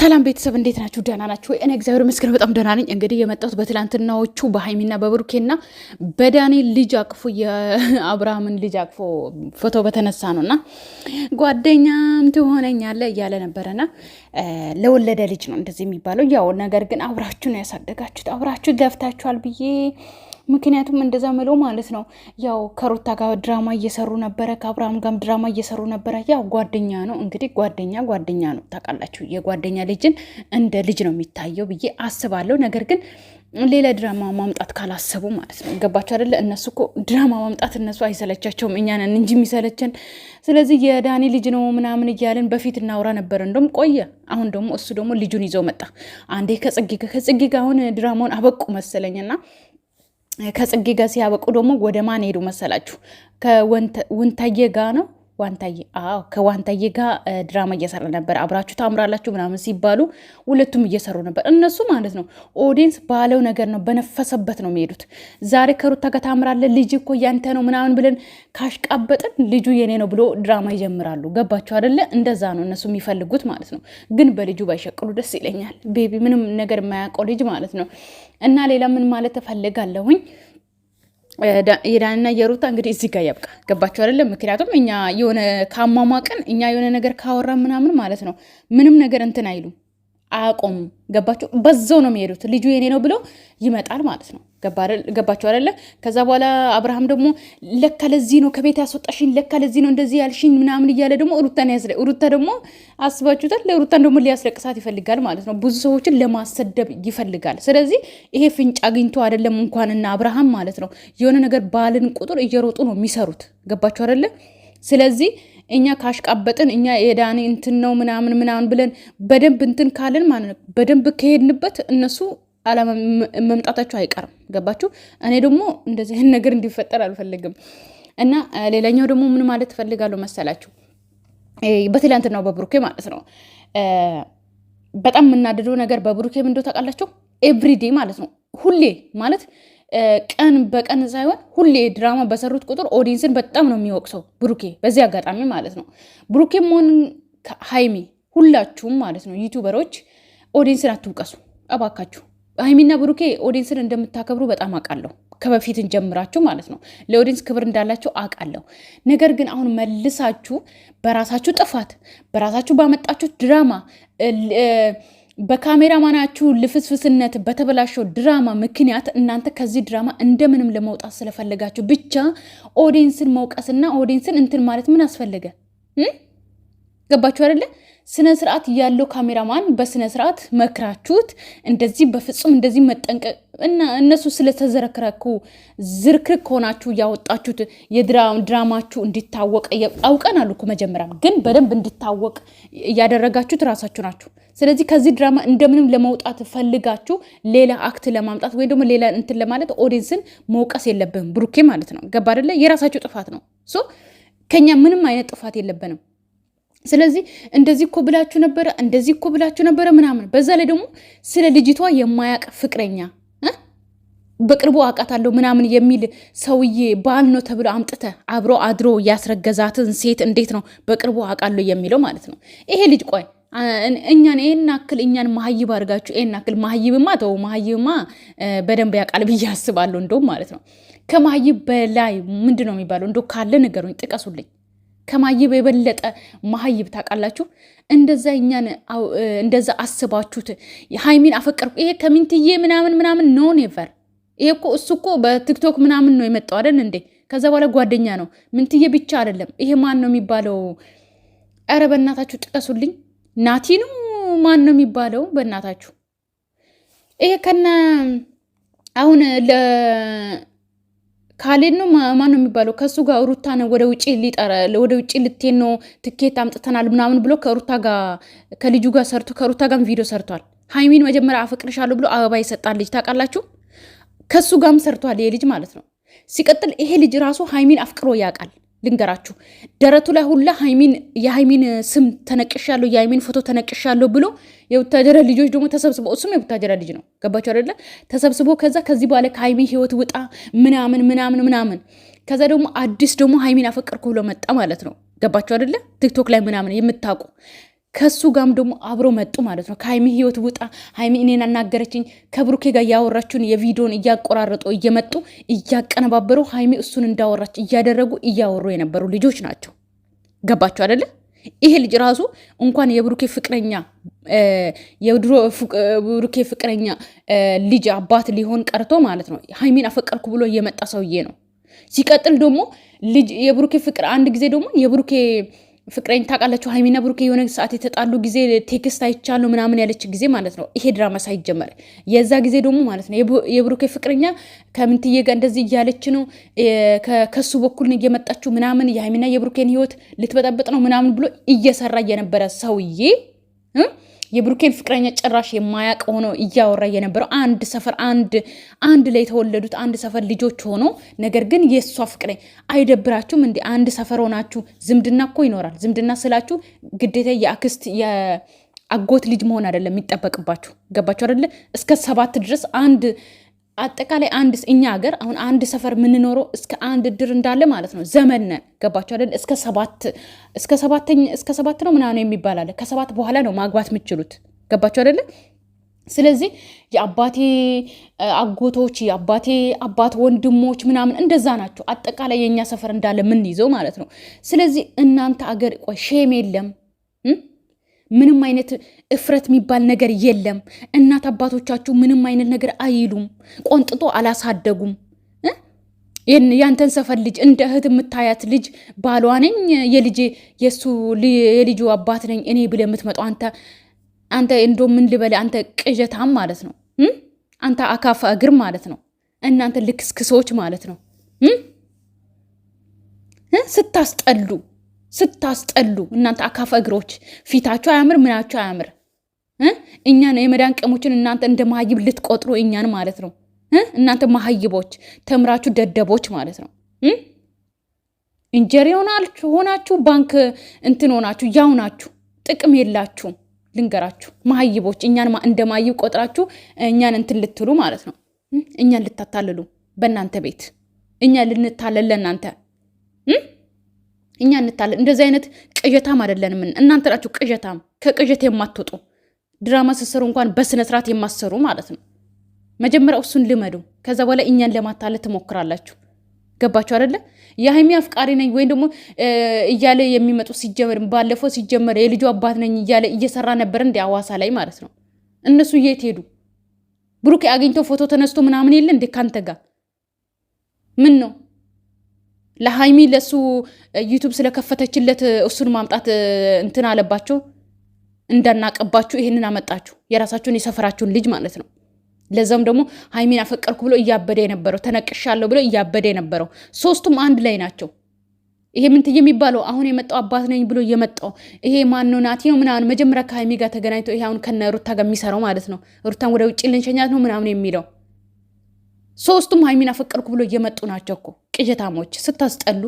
ሰላም ቤተሰብ እንዴት ናችሁ? ደህና ናችሁ ወይ? እኔ እግዚአብሔር ይመስገን በጣም ደህና ነኝ። እንግዲህ የመጣሁት በትላንትናዎቹ በሃይሚና በብሩኬና በዳንኤል ልጅ አቅፎ የአብርሃምን ልጅ አቅፎ ፎቶ በተነሳ ነውና ጓደኛም ትሆነኛለህ እያለ ነበረና ለወለደ ልጅ ነው እንደዚህ የሚባለው። ያው ነገር ግን አብራችሁ ነው ያሳደጋችሁት፣ አብራችሁ ገፍታችኋል ብዬ ምክንያቱም እንደዛ ምለው ማለት ነው። ያው ከሩታ ጋር ድራማ እየሰሩ ነበረ፣ ከአብርሃም ጋር ድራማ እየሰሩ ነበረ። ያው ጓደኛ ነው እንግዲህ ጓደኛ ነው ታውቃላችሁ። የጓደኛ ልጅን እንደ ልጅ ነው የሚታየው ብዬ አስባለሁ። ነገር ግን ሌላ ድራማ ማምጣት ካላሰቡ ማለት ነው። ገባችሁ አይደለ? እነሱ እኮ ድራማ ማምጣት እነሱ አይሰለቻቸውም፣ እኛ ነን እንጂ የሚሰለቸን። ስለዚህ የዳኒ ልጅ ነው ምናምን እያለን በፊት እናውራ ነበር። እንደውም ቆየ። አሁን ደግሞ እሱ ደግሞ ልጁን ይዘው መጣ። አንዴ ከጽጌ ጋር አሁን ድራማውን አበቁ መሰለኝና ከጽጌ ጋር ሲያበቁ ደግሞ ወደ ማን ሄዱ መሰላችሁ? ከወንታዬ ጋር ነው ከዋንታዬ ጋር ድራማ እየሰራ ነበር። አብራችሁ ታምራላችሁ ምናምን ሲባሉ ሁለቱም እየሰሩ ነበር። እነሱ ማለት ነው ኦዲየንስ ባለው ነገር ነው፣ በነፈሰበት ነው የሚሄዱት። ዛሬ ከሩታ ጋር ታምራለ፣ ልጅ እኮ ያንተ ነው ምናምን ብለን ካሽቃበጥን ልጁ የኔ ነው ብሎ ድራማ ይጀምራሉ። ገባችሁ አይደለ? እንደዛ ነው እነሱ የሚፈልጉት ማለት ነው። ግን በልጁ ባይሸቅሉ ደስ ይለኛል። ቤቢ ምንም ነገር የማያውቀው ልጅ ማለት ነው። እና ሌላ ምን ማለት እፈልጋለሁኝ፣ የዳንና የሩታ እንግዲህ እዚህ ጋር ያብቃ። ገባችሁ አይደለም? ምክንያቱም እኛ የሆነ ካሟሟቅን እኛ የሆነ ነገር ካወራ ምናምን ማለት ነው ምንም ነገር እንትን አይሉም፣ አያቆሙም። ገባችሁ? በዛው ነው የሚሄዱት። ልጁ የኔ ነው ብለው ይመጣል ማለት ነው። ገባችሁ አይደለ? ከዛ በኋላ አብርሃም ደግሞ ለካ ለዚህ ነው ከቤት ያስወጣሽኝ፣ ለካ ለዚህ ነው እንደዚህ ያልሽኝ ምናምን እያለ ደግሞ ሩታ ደግሞ አስባችሁታል። ለሩታን ደግሞ ሊያስለቅሳት ይፈልጋል ማለት ነው። ብዙ ሰዎችን ለማሰደብ ይፈልጋል። ስለዚህ ይሄ ፍንጭ አግኝቶ አይደለም እንኳንና አብርሃም ማለት ነው የሆነ ነገር ባልን ቁጥር እየሮጡ ነው የሚሰሩት። ገባችሁ አይደለ? ስለዚህ እኛ ካሽቃበጥን እኛ የዳኒ እንትን ነው ምናምን ብለን በደንብ እንትን ካለን ማለት ነው በደንብ ከሄድንበት እነሱ መምጣታቸው አይቀርም። ገባችሁ? እኔ ደግሞ እንደዚህ ነገር እንዲፈጠር አልፈልግም። እና ሌላኛው ደግሞ ምን ማለት እፈልጋለሁ መሰላችሁ? በትላንትናው በብሩኬ ማለት ነው በጣም የምናደደው ነገር በብሩኬ ምን እንደው ታውቃላችሁ? ኤቭሪዴ ማለት ነው ሁሌ ማለት ቀን በቀን ሳይሆን ሁሌ ድራማ በሰሩት ቁጥር ኦዲየንስን በጣም ነው የሚወቅሰው ብሩኬ። በዚህ አጋጣሚ ማለት ነው ብሩኬም ሆን ሃይሚ ሁላችሁም ማለት ነው ዩቱበሮች ኦዲየንስን አትውቀሱ እባካችሁ። ሃይሚና ብሩኬ ኦዲየንስን እንደምታከብሩ በጣም አውቃለሁ፣ ከበፊትን ጀምራችሁ ማለት ነው ለኦዲየንስ ክብር እንዳላችሁ አውቃለሁ። ነገር ግን አሁን መልሳችሁ በራሳችሁ ጥፋት በራሳችሁ ባመጣችሁ ድራማ በካሜራማናችሁ ልፍስፍስነት በተበላሸው ድራማ ምክንያት እናንተ ከዚህ ድራማ እንደምንም ለመውጣት ስለፈለጋችሁ ብቻ ኦዲየንስን መውቀስና ኦዲየንስን እንትን ማለት ምን አስፈለገ? ገባችሁ አይደለ? ስነ ስርዓት ያለው ካሜራማን በስነ ስርዓት መክራችሁት እንደዚህ በፍጹም እንደዚህ መጠንቀቅ እና እነሱ ስለተዘረከረኩ ዝርክርክ ሆናችሁ ያወጣችሁት የድራማችሁ እንዲታወቅ አውቀናል እኮ መጀመሪያ፣ ግን በደንብ እንዲታወቅ ያደረጋችሁት ራሳችሁ ናችሁ። ስለዚህ ከዚህ ድራማ እንደምንም ለመውጣት ፈልጋችሁ ሌላ አክት ለማምጣት ወይም ደግሞ ሌላ እንትን ለማለት ኦዲየንስን መውቀስ የለብንም ብሩኬ ማለት ነው። ገባ አይደለ? የራሳችሁ ጥፋት ነው። ከኛ ምንም አይነት ጥፋት የለብንም። ስለዚህ እንደዚህ እኮ ብላችሁ ነበረ፣ እንደዚህ እኮ ብላችሁ ነበረ ምናምን። በዛ ላይ ደግሞ ስለ ልጅቷ የማያቅ ፍቅረኛ በቅርቡ አውቃታለሁ ምናምን የሚል ሰውዬ ባል ነው ተብሎ አምጥተ አብሮ አድሮ ያስረገዛትን ሴት እንዴት ነው በቅርቡ አውቃለሁ የሚለው ማለት ነው? ይሄ ልጅ ቆይ እኛን እኛን መሀይብ አድርጋችሁ እክል መሀይብማ ተው፣ መሀይብማ በደንብ ያውቃል ብዬ አስባለሁ። እንደውም ማለት ነው ከመሀይብ በላይ ምንድን ነው የሚባለው? እንደው ካለ ንገሩኝ፣ ጥቀሱልኝ። ከማይብ የበለጠ ማህይብ ታውቃላችሁ? እንደዛ እኛን እንደዛ አስባችሁት ሃይሚን አፈቀርኩ ይሄ ከሚንትዬ ምናምን ኖ ኔቨር። ይሄ እኮ እሱ እኮ በቲክቶክ ምናምን ነው የመጣው አይደል እንዴ? ከዛ በኋላ ጓደኛ ነው። ምንትዬ ብቻ አይደለም። ይሄ ማን ነው የሚባለው? ኧረ በእናታችሁ ጥቀሱልኝ። ናቲ ነው ማን ነው የሚባለው? በእናታችሁ ይሄ ከነ አሁን ካሌድ ነው ማን ነው የሚባለው? ከሱ ጋር ሩታ ነው ወደ ውጪ ልትሄድ ነው ትኬት አምጥተናል ምናምን ብሎ ከሩታ ጋር ከልጁ ጋር ሰርቶ ከሩታ ጋር ቪዲዮ ሰርቷል። ሃይሚን መጀመሪያ አፈቅርሻለሁ ብሎ አበባ ይሰጣል ልጅ ታውቃላችሁ? ከሱ ጋርም ሰርቷል ይሄ ልጅ ማለት ነው። ሲቀጥል ይሄ ልጅ ራሱ ሃይሚን አፍቅሮ ያውቃል። ልንገራችሁ ደረቱ ላይ ሁላ የሃይሚን ስም ተነቅሻለሁ፣ የሃይሚን ፎቶ ተነቅሻለሁ ብሎ የቡታጀራ ልጆች ደግሞ ተሰብስበው እሱም የቡታጀራ ልጅ ነው። ገባችሁ አይደለ? ተሰብስቦ ከዚህ በኋላ ከሃይሚ ህይወት ውጣ ምናምን ከዛ ደግሞ አዲስ ደግሞ ሃይሚን አፈቀርኩ ብሎ መጣ ማለት ነው። ገባችሁ አይደለ? ቲክቶክ ላይ ምናምን የምታውቁ ከሱ ጋም ደግሞ አብሮ መጡ ማለት ነው። ከሀይሚ ህይወት ውጣ፣ ሀይሚ እኔን አናገረችኝ ከብሩኬ ጋር ያወራችሁን የቪዲዮን እያቆራረጡ እየመጡ እያቀነባበሩ ሀይሚ እሱን እንዳወራች እያደረጉ እያወሩ የነበሩ ልጆች ናቸው። ገባችሁ አይደለ? ይሄ ልጅ ራሱ እንኳን የብሩኬ ፍቅረኛ የድሮ ብሩኬ ፍቅረኛ ልጅ አባት ሊሆን ቀርቶ ማለት ነው ሀይሚን አፈቀርኩ ብሎ እየመጣ ሰውዬ ነው። ሲቀጥል ደግሞ ልጅ የብሩኬ ፍቅር አንድ ጊዜ ደግሞ የብሩኬ ፍቅረኛ ታውቃላችሁ፣ ሀይሚና ብሩኬ የሆነ ሰዓት የተጣሉ ጊዜ ቴክስት አይቻለሁ ምናምን ያለች ጊዜ ማለት ነው። ይሄ ድራማ ሳይጀመር የዛ ጊዜ ደግሞ ማለት ነው የብሩኬ ፍቅረኛ ከምንትዬ ጋር እንደዚህ እያለች ነው ከሱ በኩል እየመጣችሁ ምናምን የሀይሚና የብሩኬን ህይወት ልትበጠበጥ ነው ምናምን ብሎ እየሰራ የነበረ ሰውዬ የብሩኬን ፍቅረኛ ጭራሽ የማያውቅ ሆኖ እያወራ የነበረው አንድ ሰፈር አንድ ላይ የተወለዱት አንድ ሰፈር ልጆች ሆኖ ነገር ግን የእሷ ፍቅረኛ አይደብራችሁም እንዴ? አንድ ሰፈር ሆናችሁ ዝምድና እኮ ይኖራል። ዝምድና ስላችሁ ግዴታ የአክስት የአጎት ልጅ መሆን አይደለም የሚጠበቅባችሁ። ገባችሁ አይደለ? እስከ 7 ድረስ አንድ አጠቃላይ አንድ እኛ ሀገር አሁን አንድ ሰፈር የምንኖረው እስከ አንድ እድር እንዳለ ማለት ነው። ዘመን ነን። ገባችሁ አይደል? እስከ 7 ነው ምናምን የሚባል አለ። ከ7 በኋላ ነው ማግባት የምትችሉት። ገባችሁ አይደለ? ስለዚህ የአባቴ አጎቶች የአባቴ አባት ወንድሞች ምናምን እንደዛ ናቸው። አጠቃላይ የእኛ ሰፈር እንዳለ የምንይዘው ማለት ነው። ስለዚህ እናንተ አገር ቆይ ሼም የለም ምንም አይነት እፍረት የሚባል ነገር የለም። እናት አባቶቻችሁ ምንም አይነት ነገር አይሉም። ቆንጥጦ አላሳደጉም። ያንተን ሰፈር ልጅ እንደ እህት የምታያት ልጅ ባሏ ነኝ የልጁ አባት ነኝ እኔ ብለህ የምትመጣው አንተ እንዶ ምን ልበል አንተ ቅዠታም ማለት ነው። አንተ አካፋ እግር ማለት ነው። እናንተ ልክስክሶች ማለት ነው። ስታስጠሉ እናንተ አካፋ እግሮች፣ ፊታችሁ አያምር፣ ምናችሁ አያምር። እኛን የመዳን ቀሞችን እናንተ እንደ መሀይብ ልትቆጥሩ እኛን ማለት ነው። እናንተ መሀይቦች ተምራችሁ ደደቦች ማለት ነው። እንጀሪ ሆናችሁ ባንክ እንትን ሆናችሁ ያው ናችሁ። ጥቅም የላችሁም። ልንገራችሁ መሀይቦች፣ እኛን እንደ መሀይብ ቆጥራችሁ እኛን እንትን ልትሉ ማለት ነው። እኛን ልታታልሉ በእናንተ ቤት እኛን ልንታለል ለእናንተ እኛ እንታለን። እንደዚህ አይነት ቅዠታም አይደለንም። እናንተ ናችሁ ቅዠታም፣ ከቅዠት የማትወጡ ድራማ ስሰሩ እንኳን በስነ ስርዓት የማሰሩ ማለት ነው። መጀመሪያ እሱን ልመዱ፣ ከዛ በኋላ እኛን ለማታለል ትሞክራላችሁ። ገባችሁ አይደለ? የሀይሚ አፍቃሪ ነኝ ወይም ደግሞ እያለ የሚመጡ ሲጀመር ባለፈው ሲጀመር የልጁ አባት ነኝ እያለ እየሰራ ነበር እንደ አዋሳ ላይ ማለት ነው። እነሱ የት ሄዱ? ብሩክ አግኝቶ ፎቶ ተነስቶ ምናምን የለ እንደ ካንተ ጋር ምን ነው ለሀይሚ ለሱ ዩቱብ ስለከፈተችለት እሱን ማምጣት እንትን አለባቸው። እንዳናቀባችሁ ይሄንን አመጣችሁ፣ የራሳችሁን የሰፈራችሁን ልጅ ማለት ነው። ለዛም ደግሞ ሀይሚን አፈቀርኩ ብሎ እያበደ የነበረው ተነቅሻለሁ ብሎ እያበደ የነበረው ሶስቱም አንድ ላይ ናቸው። ይሄ ምን የሚባለው አሁን የመጣው አባት ነኝ ብሎ እየመጣው ይሄ ማን ነው? ናቲ ነው ምናምን መጀመሪያ ከሀይሚ ጋር ተገናኝቶ ይሄ አሁን ከነ ሩታ ጋር የሚሰራው ማለት ነው። ሩታን ወደ ውጭ ልንሸኛት ነው ምናምን የሚለው ሶስቱም ሀይሚን አፈቀርኩ ብሎ እየመጡ ናቸው እኮ ቅዠታሞች። ስታስጠሉ